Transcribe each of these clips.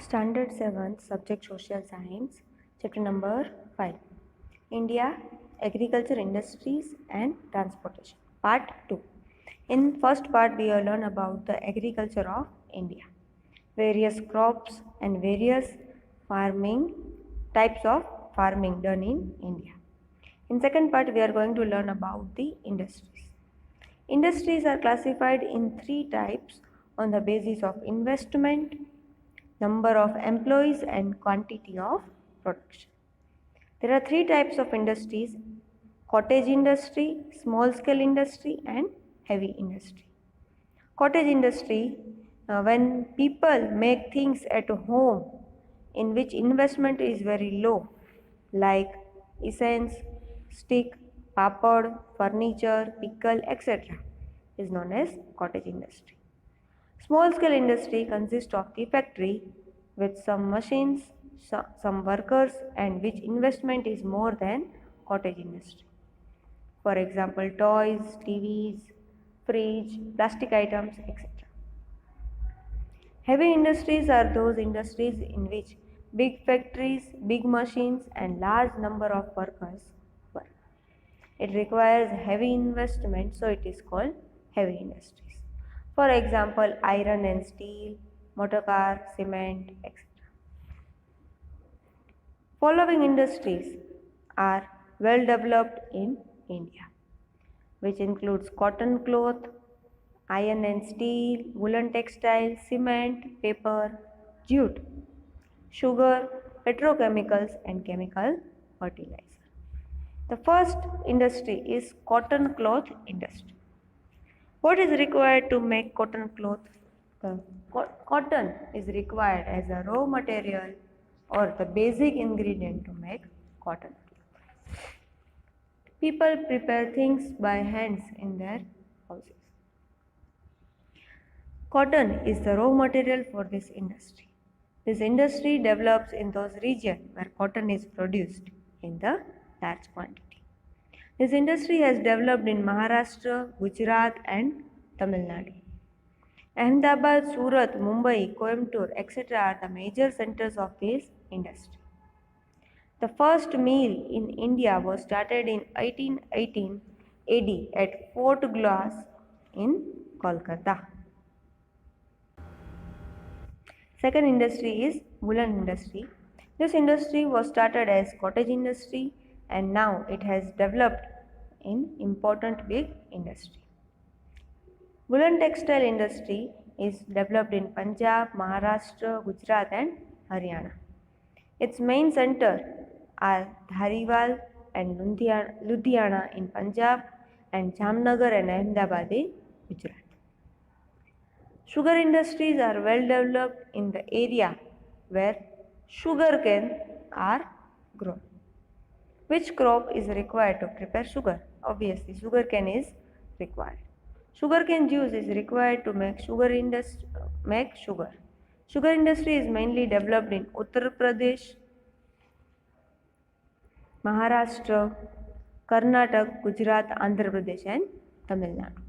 Standard 7, Subject Social Science, Chapter number 5, India, Agriculture, Industries and Transportation, Part 2. In first part, we will learn about the agriculture of India, various crops and various farming types of farming done in India. In second part, we are going to learn about the industries. Industries are classified in three types on the basis of investment, number of employees and quantity of production. There are three types of industries: cottage industry, small scale industry and heavy industry. Cottage industry, when people make things at home in which investment is very low, like essence, stick, papad, furniture, pickle, etc., is known as cottage industry. Small scale industry consists of the factory with some machines, some workers, and which investment is more than cottage industry. For example, toys, TVs, fridge, plastic items, etc. Heavy industries are those industries in which big factories, big machines, and large number of workers work. It requires heavy investment, so it is called heavy industries. For example, iron and steel, motor car, cement, etc. Following industries are well developed in India, which includes cotton cloth, iron and steel, woolen textile, cement, paper, jute, sugar, petrochemicals, and chemical fertilizer. The first industry is cotton cloth industry. What is required to make cotton cloth? Cotton is required as a raw material or the basic ingredient to make cotton cloth. People prepare things by hands in their houses. Cotton is the raw material for this industry. This industry develops in those regions where cotton is produced in the large quantity. This industry has developed in Maharashtra, Gujarat and Tamil Nadu. Ahmedabad, Surat, Mumbai, Coimbatore, etc. are the major centers of this industry. The first mill in India was started in 1818 AD at Fort Glass in Kolkata. Second industry is woolen industry. This industry was started as cottage industry and now it has developed in important big industry. Woolen textile industry is developed in Punjab, Maharashtra, Gujarat and Haryana. Its main centers are Dhariwal and Ludhiana in Punjab and Jamnagar and Ahmedabad in Gujarat. Sugar industries are well developed in the area where sugarcane are grown. Which crop is required to prepare sugar? Obviously, sugarcane is required. Sugarcane juice is required to make sugar. Sugar industry is mainly developed in Uttar Pradesh, Maharashtra, Karnataka, Gujarat, Andhra Pradesh and Tamil Nadu.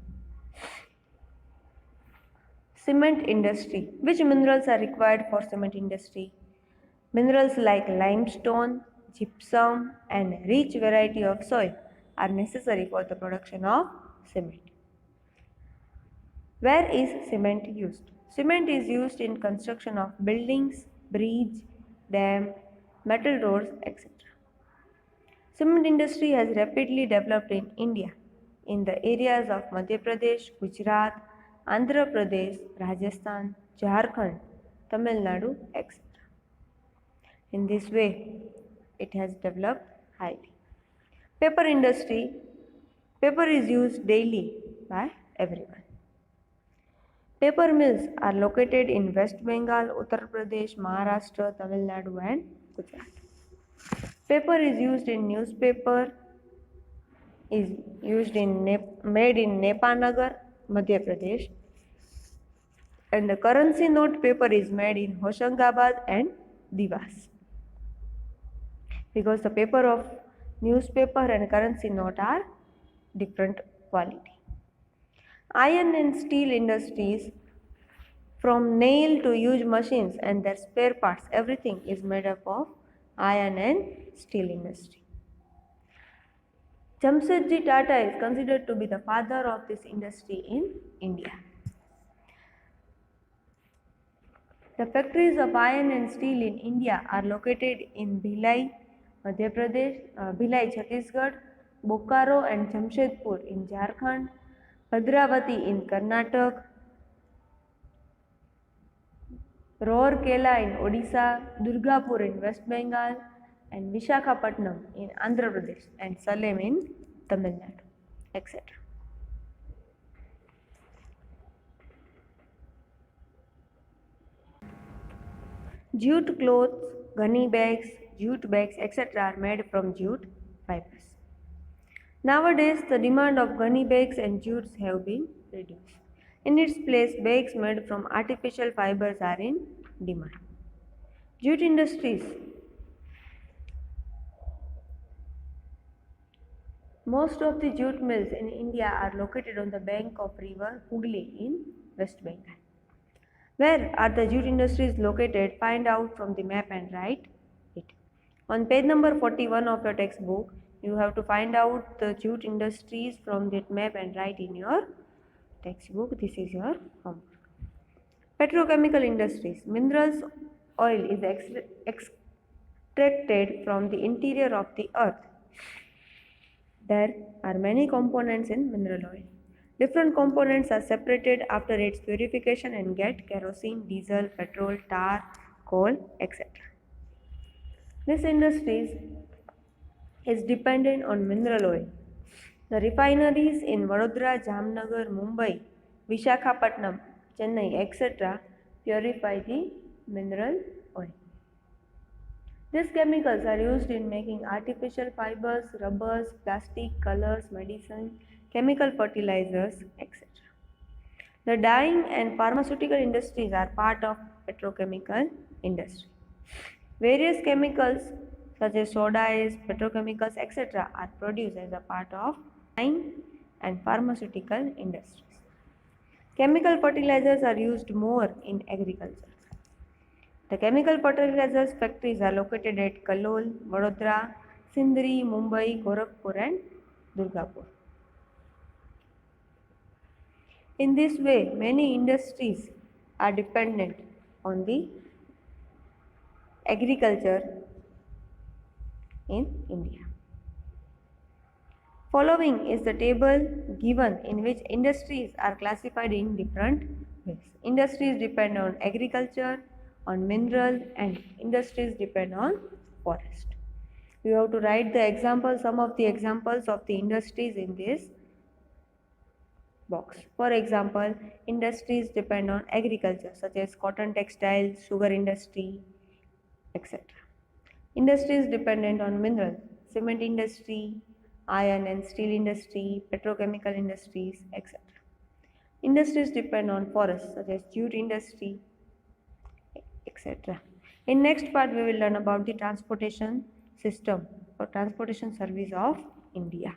Cement industry. Which minerals are required for cement industry? Minerals like limestone, gypsum and rich variety of soil are necessary for the production of cement. Where is cement used? Cement is used in construction of buildings, bridge, dam, metal roads, etc. Cement industry has rapidly developed in India in the areas of Madhya Pradesh, Gujarat, Andhra Pradesh, Rajasthan, Jharkhand, Tamil Nadu, etc. In this way, it has developed highly. Paper industry. Paper is used daily by everyone. Paper mills are located in West Bengal, Uttar Pradesh, Maharashtra, Tamil Nadu and Gujarat. Paper is used in newspaper, is used in made in Nepanagar, Madhya Pradesh, and the currency note paper is made in Hoshangabad and Dewas. Because the paper of newspaper and currency note are different quality. Iron and steel industries From nail to huge machines and their spare parts, everything is made up of iron and steel industry. Jamshedji Tata is considered to be the father of this industry in India. The factories of iron and steel in India are located in Bhilai, Madhya Pradesh, Bhilai, Chhattisgarh, Bokaro and Jamshedpur in Jharkhand, Bhadravati in Karnataka, Rourkela in Odisha, Durgapur in West Bengal, and Vishakhapatnam in Andhra Pradesh, and Salem in Tamil Nadu, etc. Jute clothes, gunny bags, jute bags, etc. are made from jute fibers. Nowadays, the demand of gunny bags and jutes have been reduced. In its place, bags made from artificial fibers are in demand. Jute industries. Most of the jute mills in India are located on the bank of river Hooghly in West Bengal. Where are the jute industries located? Find out from the map and write it. On page number 41 of your textbook, you have to find out the jute industries from that map and write in your textbook. This is your homework. Petrochemical industries. Minerals oil is extracted from the interior of the earth. There are many components in mineral oil. Different components are separated after its purification and get kerosene, diesel, petrol, tar, coal, etc. This industry is dependent on mineral oil. The refineries in Vadodara, Jamnagar, Mumbai, Vishakhapatnam, Chennai, etc. purify the mineral oil. These chemicals are used in making artificial fibers, rubbers, plastic, colors, medicine, chemical fertilizers, etc. The dyeing and pharmaceutical industries are part of petrochemical industry. Various chemicals such as soda ash, petrochemicals, etc. are produced as a part of dyeing and pharmaceutical industries. Chemical fertilizers are used more in agriculture. The chemical fertilizers factories are located at Kalol, Vadodara, Sindri, Mumbai, Gorakhpur and Durgapur. In this way, many industries are dependent on the agriculture in India. Following is the table given in which industries are classified in different ways. Industries depend on agriculture, on mineral, and industries depend on forest. You have to write the examples, some of the examples of the industries in this box. For example, industries depend on agriculture such as cotton textiles, sugar industry, etc. Industries dependent on mineral, cement industry, iron and steel industry, petrochemical industries, etc. Industries depend on forests such as jute industry, etc. In next part, we will learn about the transportation system or transportation service of India.